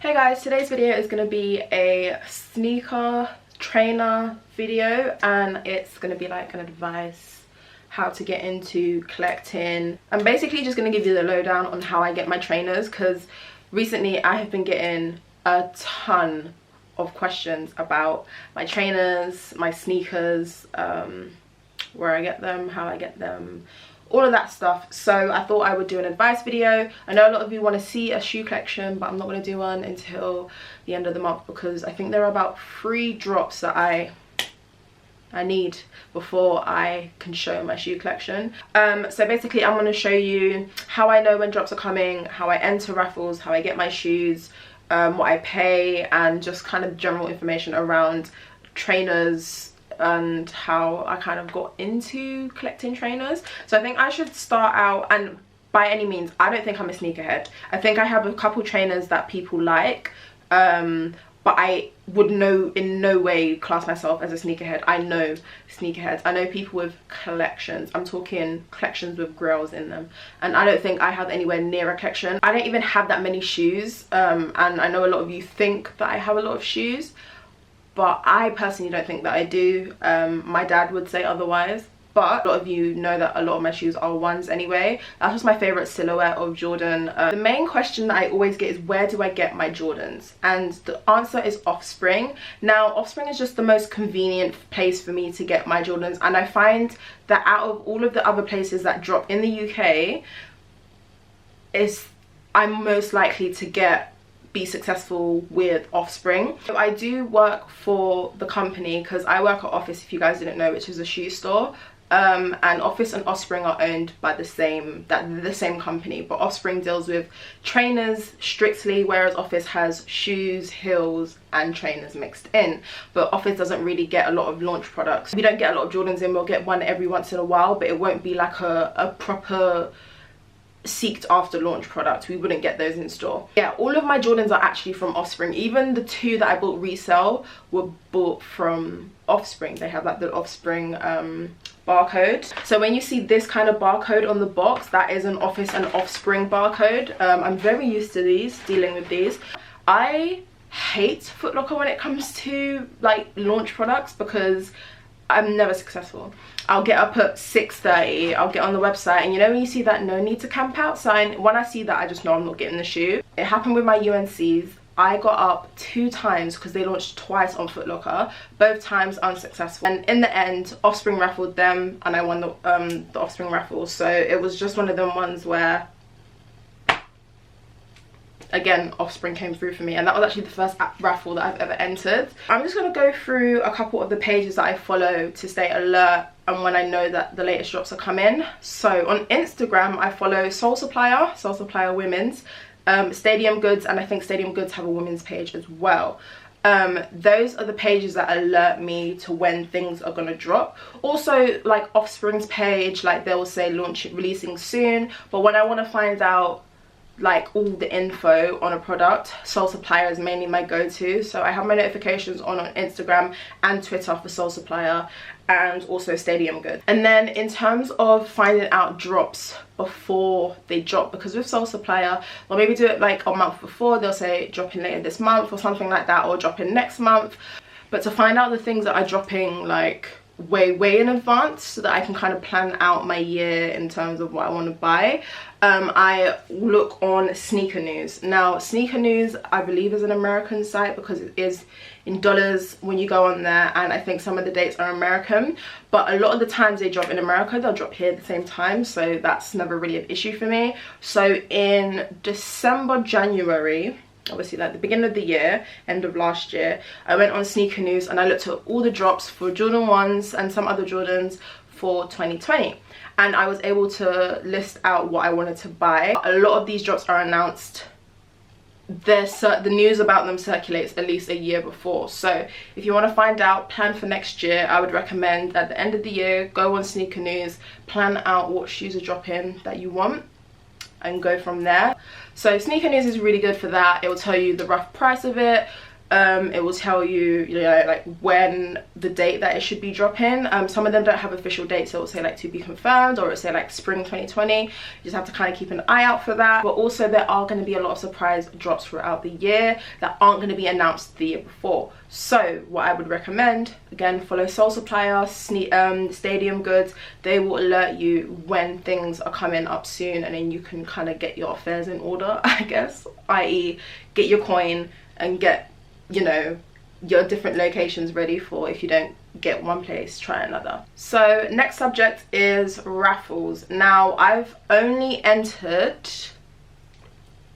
Hey guys, today's video is going to be a sneaker trainer video, and it's going to be like an advice how to get into collecting. I'm basically just going to give you the lowdown on how I get my trainers, because recently I have been getting a ton of questions about my trainers, my sneakers, where I get them, how I get them, all of that stuff. So I thought I would do an advice video. I know a lot of you want to see a shoe collection, but I'm not going to do one until the end of the month, because I think there are about 3 drops that I need before I can show my shoe collection. So basically I'm going to show you how I know when drops are coming, how I enter Raffles, how I get my shoes, what I pay, and just kind of general information around trainers and how I kind of got into collecting trainers. So I think I should start out, and by any means I don't think I'm a sneakerhead. I think I have a couple trainers that people like, but I would in no way class myself as a sneakerhead. I know sneakerheads, I know people with collections. I'm talking collections with grills in them, and I don't think I have anywhere near a collection. I don't even have that many shoes, and I know a lot of you think that I have a lot of shoes, but I personally don't think that I do. My dad would say otherwise, but a lot of you know that a lot of my shoes are ones anyway. That's just my favorite silhouette of Jordan. The main question that I always get is, where do I get my Jordans? And the answer is Offspring. Now, Offspring is just the most convenient place for me to get my Jordans, and I find that out of all of the other places that drop in the UK, I'm most likely to be successful with Offspring. So I do work for the company, because I work at Office, if you guys didn't know, which is a shoe store, and Office and Offspring are owned by the same company, but Offspring deals with trainers strictly, whereas Office has shoes, heels and trainers mixed in. But Office doesn't really get a lot of launch products. We don't get a lot of Jordans in. We'll get one every once in a while, but it won't be like a proper seeked after launch product. We wouldn't get those in store. Yeah, all of my Jordans are actually from Offspring. Even the 2 that I bought resale were bought from Offspring. They have like the Offspring barcode. So when you see this kind of barcode on the box, that is an Office and Offspring barcode. I'm very used to dealing with these. I hate Foot Locker when it comes to like launch products, because I'm never successful. I'll get up at 6:30, I'll get on the website, and you know when you see that no need to camp out sign, when I see that, I just know I'm not getting the shoe. It happened with my UNCs. I got up 2 times because they launched twice on Foot Locker, both times unsuccessful, and in the end Offspring raffled them and I won the Offspring raffle. So it was just one of them ones where, again, Offspring came through for me, and that was actually the first raffle that I've ever entered. I'm just going to go through a couple of the pages that I follow to stay alert and when I know that the latest drops are coming. So on Instagram I follow Soul Supplier Women's, Stadium Goods, and I think Stadium Goods have a women's page as well. Those are the pages that alert me to when things are gonna drop. Also, like Offspring's page, like they will say releasing soon, but when I want to find out like all the info on a product, Soul Supplier is mainly my go-to. So I have my notifications on Instagram and Twitter for Soul Supplier, and also Stadium Goods. And then in terms of finding out drops before they drop, because with Soul Supplier they'll maybe do it like a month before, they'll say dropping later this month or something like that, or dropping next month. But to find out the things that are dropping like way in advance, so that I can kind of plan out my year in terms of what I want to buy, I look on Sneaker News. Now Sneaker News, I believe, is an American site because it is in dollars when you go on there, and I think some of the dates are American, but a lot of the times they drop in America, they'll drop here at the same time, so that's never really an issue for me. So in December, January, obviously like the beginning of the year, end of last year, I went on Sneaker News and I looked at all the drops for Jordan 1s and some other Jordans for 2020, and I was able to list out what I wanted to buy. A lot of these drops are announced, the news about them circulates at least a year before. So if you want to find out, plan for next year, I would recommend at the end of the year, go on Sneaker News, plan out what shoes are dropping that you want, and go from there. So Sneaker News is really good for that. It will tell you the rough price of it, It will tell you, you know, like when the date that it should be dropping. Some of them don't have official dates, so it will say like to be confirmed, or it will say like spring 2020. You just have to kind of keep an eye out for that. But also there are going to be a lot of surprise drops throughout the year that aren't going to be announced the year before. So what I would recommend, again, follow Soul Supplier, Stadium Goods. They will alert you when things are coming up soon, and then you can kind of get your affairs in order, I guess, i.e. get your coin and get, you know, your different locations ready for if you don't get one place, try another. So next subject is raffles. Now I've only entered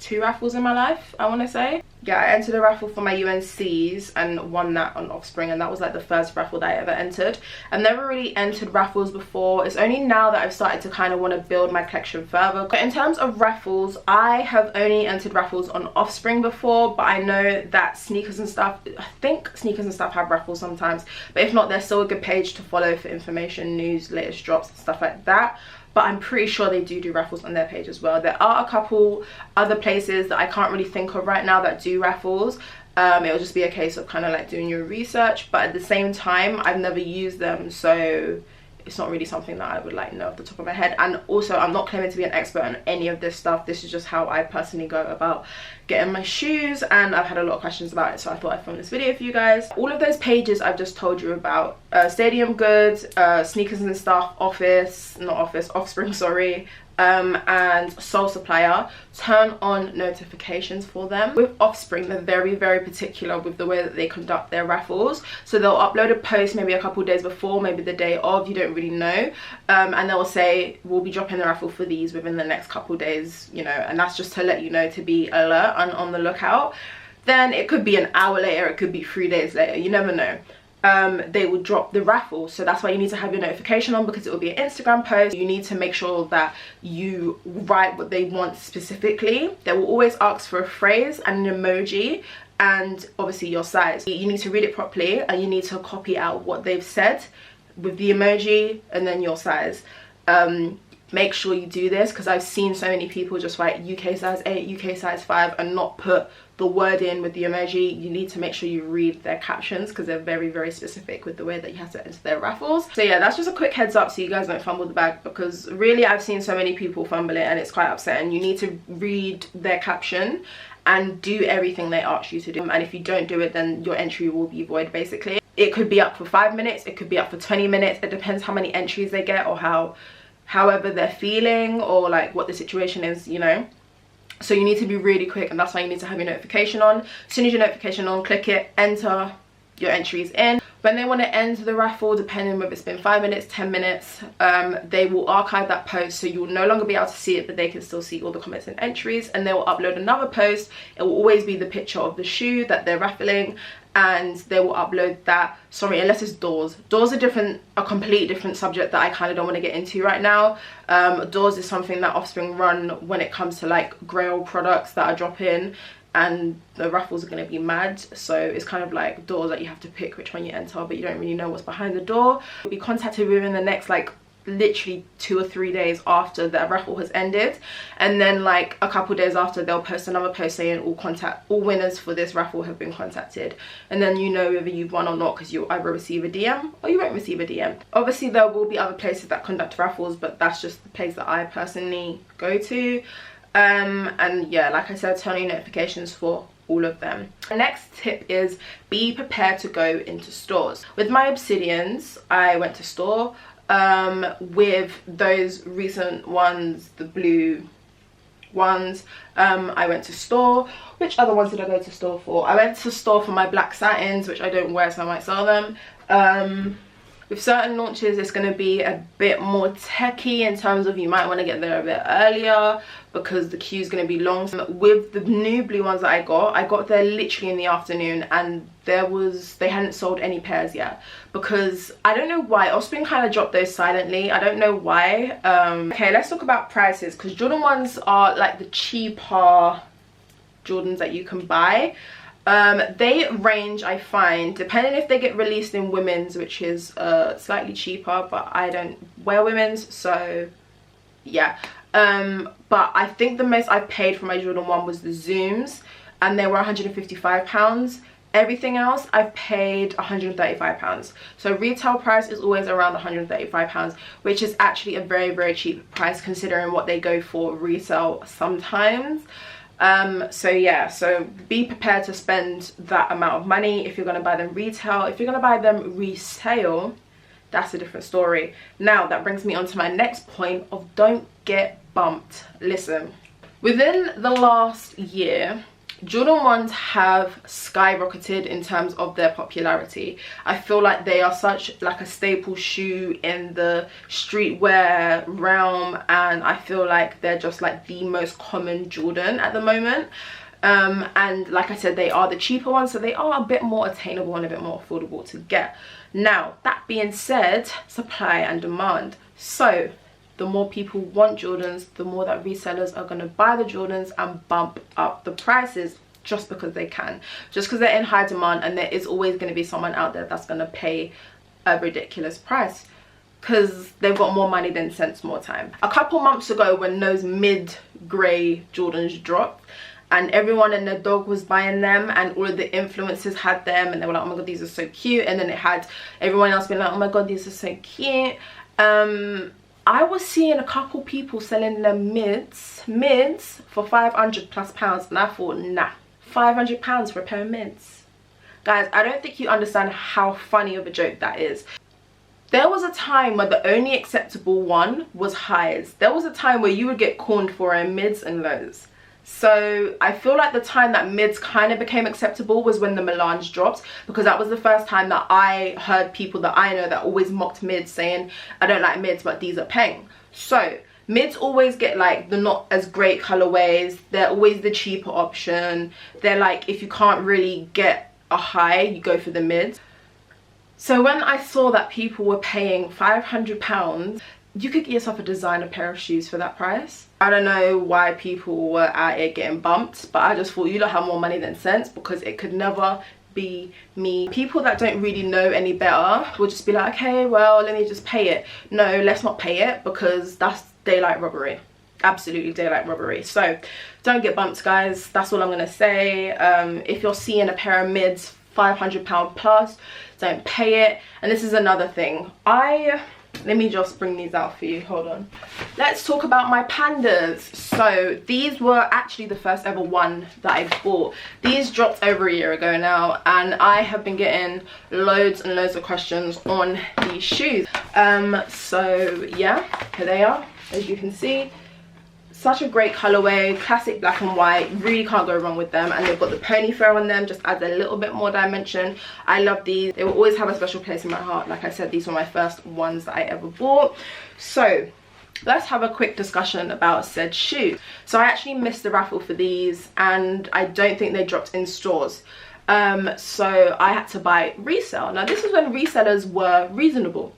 2 raffles in my life, I want to say. Yeah, I entered a raffle for my UNCs and won that on Offspring, and that was like the first raffle that I ever entered. I've never really entered raffles before. It's only now that I've started to kind of want to build my collection further. But in terms of raffles, I have only entered raffles on Offspring before, but I know that Sneakers and Stuff, I think Sneakers and Stuff have raffles sometimes, but if not, they're still a good page to follow for information, news, latest drops and stuff like that. But I'm pretty sure they do raffles on their page as well. There are a couple other places that I can't really think of right now that do raffles. It'll just be a case of kind of like doing your research, but at the same time I've never used them, so it's not really something that I would like know off the top of my head. And also, I'm not claiming to be an expert on any of this stuff. This is just how I personally go about getting my shoes, and I've had a lot of questions about it, so I thought I'd film this video for you guys. All of those pages I've just told you about, Stadium Goods, Sneakers and Stuff, Offspring, sorry, and Soul Supplier, turn on notifications for them. With Offspring, they're very, very particular with the way that they conduct their raffles. So they'll upload a post maybe a couple days before, maybe the day of, you don't really know, and they'll say we'll be dropping the raffle for these within the next couple days, you know, and that's just to let you know to be alert and on the lookout. Then it could be an hour later, it could be 3 days later, you never know. They will drop the raffle, so that's why you need to have your notification on, because it will be an Instagram post. You need to make sure that you write what they want specifically. They will always ask for a phrase and an emoji, and obviously your size. You need to read it properly, and you need to copy out what they've said with the emoji and then your size. Make sure you do this, because I've seen so many people just write UK size 8, UK size 5 and not put the word in with the emoji. You need to make sure you read their captions, because they're very, very specific with the way that you have to enter their raffles. So yeah, that's just a quick heads up so you guys don't fumble the bag, because really I've seen so many people fumble it and it's quite upsetting. You need to read their caption and do everything they ask you to do, and if you don't do it, then your entry will be void basically. It could be up for 5 minutes, it could be up for 20 minutes, it depends how many entries they get, or however they're feeling, or like what the situation is, you know. So you need to be really quick, and that's why you need to have your notification on. As soon as your notification on, click it, enter your entries in. When they want to end the raffle, depending whether it's been 5 minutes, 10 minutes, they will archive that post, so you will no longer be able to see it, but they can still see all the comments and entries, and they will upload another post. It will always be the picture of the shoe that they're raffling, and they will upload that. Sorry, unless it's doors. Doors are a completely different subject that I kind of don't want to get into right now. Doors is something that Offspring run when it comes to like grail products that are dropping, and the raffles are going to be mad. So it's kind of like doors that you have to pick which one you enter, but you don't really know what's behind the door. You'll be contacted within the next like literally 2 or 3 days after the raffle has ended, and then like a couple days after they'll post another post saying all winners for this raffle have been contacted, and then you know whether you've won or not, because you'll either receive a DM or you won't receive a DM. Obviously there will be other places that conduct raffles, but that's just the place that I personally go to. And yeah, like I said, turn on your notifications for all of them. The next tip is be prepared to go into stores. With my Obsidians, I went to store. With those recent ones, the blue ones, I went to store. Which other ones did I go to store for? I went to store for my black satins, which I don't wear, so I might sell them. With certain launches, it's going to be a bit more techy in terms of you might want to get there a bit earlier, because the queue is going to be long. With the new blue ones that I got there literally in the afternoon, and they hadn't sold any pairs yet, because I don't know why. Offspring kind of dropped those silently. I don't know why. Okay, let's talk about prices, because Jordan ones are like the cheaper Jordans that you can buy. They range, I find, depending if they get released in women's, which is slightly cheaper, but I don't wear women's, so yeah. But I think the most I paid for my Jordan 1 was the Zooms, and they were £155. Everything else I've paid £135. So retail price is always around £135, which is actually a very, very cheap price considering what they go for resale sometimes. So yeah, so be prepared to spend that amount of money if you're going to buy them retail. If you're going to buy them resale, that's a different story. Now that brings me on to my next point of don't get bumped. Listen, within the last year, Jordan 1s have skyrocketed in terms of their popularity. I feel like they are such like a staple shoe in the streetwear realm, and I feel like they're just like the most common Jordan at the moment. And like I said, they are the cheaper ones, so they are a bit more attainable and a bit more affordable to get. Now that being said, supply and demand. So the more people want Jordans, the more that resellers are going to buy the Jordans and bump up the prices just because they can. Just because they're in high demand, and there is always going to be someone out there that's going to pay a ridiculous price because they've got more money than sense, more time. A couple months ago when those mid-grey Jordans dropped, and everyone and their dog was buying them, and all of the influencers had them, and they were like, oh my god, these are so cute. And then it had everyone else being like, oh my god, these are so cute. I was seeing a couple people selling them mids for £500+, and I thought, nah, £500 for a pair of mids. Guys, I don't think you understand how funny of a joke that is. There was a time where the only acceptable one was highs. There was a time where you would get corned for a mids and lows. So I feel like the time that mids kind of became acceptable was when the Milan's dropped, because that was the first time that I heard people that I know that always mocked mids saying, I don't like mids, but these are peng. So mids always get like the not as great colorways. They're always the cheaper option. They're like, if you can't really get a high, you go for the mids. So when I saw that people were paying £500, you could get yourself a designer pair of shoes for that price. I don't know why people were out here getting bumped, but I just thought you don't have more money than sense, because it could never be me. People that don't really know any better will just be like, okay, well, let me just pay it. No, let's not pay it, because that's daylight robbery. Absolutely daylight robbery. So don't get bumped, guys. That's all I'm gonna say. If you're seeing a pair of mids £500 plus, don't pay it. And this is another thing. Let me just bring these out for you, hold on. Let's talk about my pandas. So these were actually the first ever one that I bought. These dropped over a year ago now, and I have been getting loads and loads of questions on these shoes. So yeah, here they are, as you can see. Such a great colorway, classic black and white, really can't go wrong with them. And they've got the pony fur on them, just adds a little bit more dimension. I love these. They will always have a special place in my heart. Like I said, these were my first ones that I ever bought. So let's have a quick discussion about said shoes. So I actually missed the raffle for these, and I don't think they dropped in stores. So I had to buy resale. Now this is when resellers were reasonable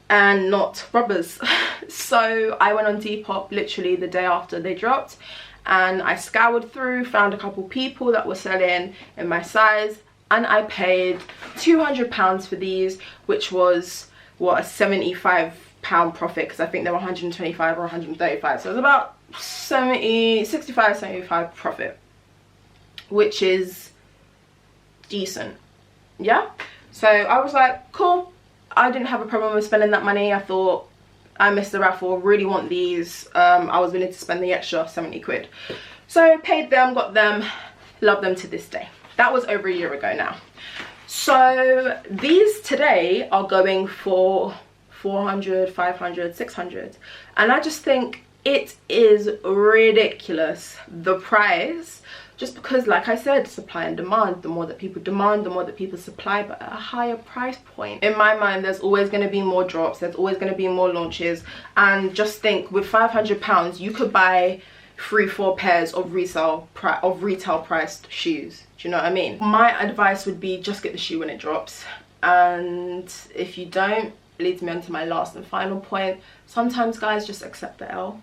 and not robbers. So I went on Depop literally the day after they dropped, and I scoured through, found a couple people that were selling in my size, and I paid £200 for these, which was what, a £75 profit, because I think they were 125 or 135, so it was about 65-75 profit, which is decent. Yeah, so I was like, cool. I didn't have a problem with spending that money. I thought, I missed the raffle, really want these. I was willing to spend the extra 70 quid. So paid them, got them, love them to this day. That was over a year ago now. So these today are going for 400, 500, 600. And I just think it is ridiculous, the price. Just because, like I said, supply and demand. The more that people demand, the more that people supply, but at a higher price point. In my mind, there's always going to be more drops. There's always going to be more launches. And just think, with £500, you could buy 3-4 pairs of retail priced shoes. Do you know what I mean? My advice would be just get the shoe when it drops. And if you don't, leads me on to my last and final point. Sometimes, guys, just accept the L.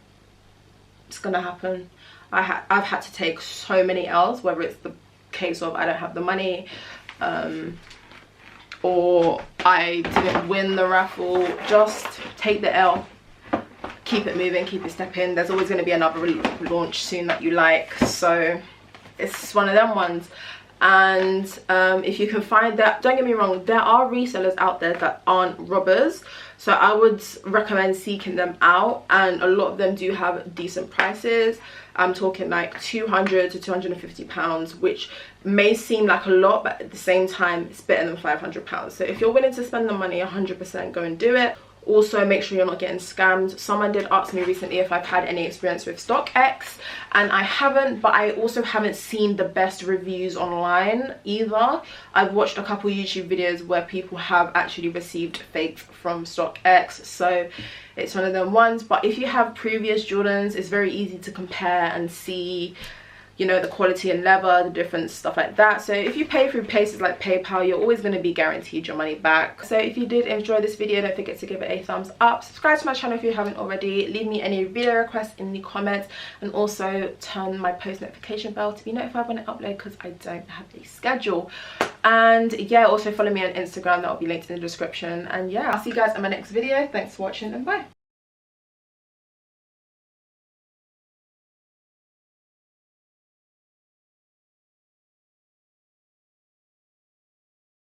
It's going to happen. I've had to take so many L's, whether it's the case of I don't have the money, or I didn't win the raffle. Just take the L, keep it moving, keep it stepping. There's always going to be another launch soon that you like, so it's one of them ones. And if you can find that, don't get me wrong, there are resellers out there that aren't robbers, so I would recommend seeking them out, and a lot of them do have decent prices. I'm talking like 200 to 250 pounds, which may seem like a lot, but at the same time it's better than 500 pounds. So if you're willing to spend the money, 100% go and do it. Also, make sure you're not getting scammed. Someone did ask me recently if I've had any experience with StockX, and I haven't, but I also haven't seen the best reviews online either. I've watched a couple YouTube videos where people have actually received fakes from StockX, so it's one of them ones. But if you have previous Jordans, it's very easy to compare and see, you know, the quality and leather, the different stuff like that. So if you pay through places like PayPal, you're always going to be guaranteed your money back. So if you did enjoy this video, don't forget to give it a thumbs up, subscribe to my channel if you haven't already, leave me any video requests in the comments, and also turn my post notification bell to be notified when I upload, because I don't have a schedule. And yeah, also follow me on Instagram, that will be linked in the description. And yeah, I'll see you guys in my next video. Thanks for watching, and bye.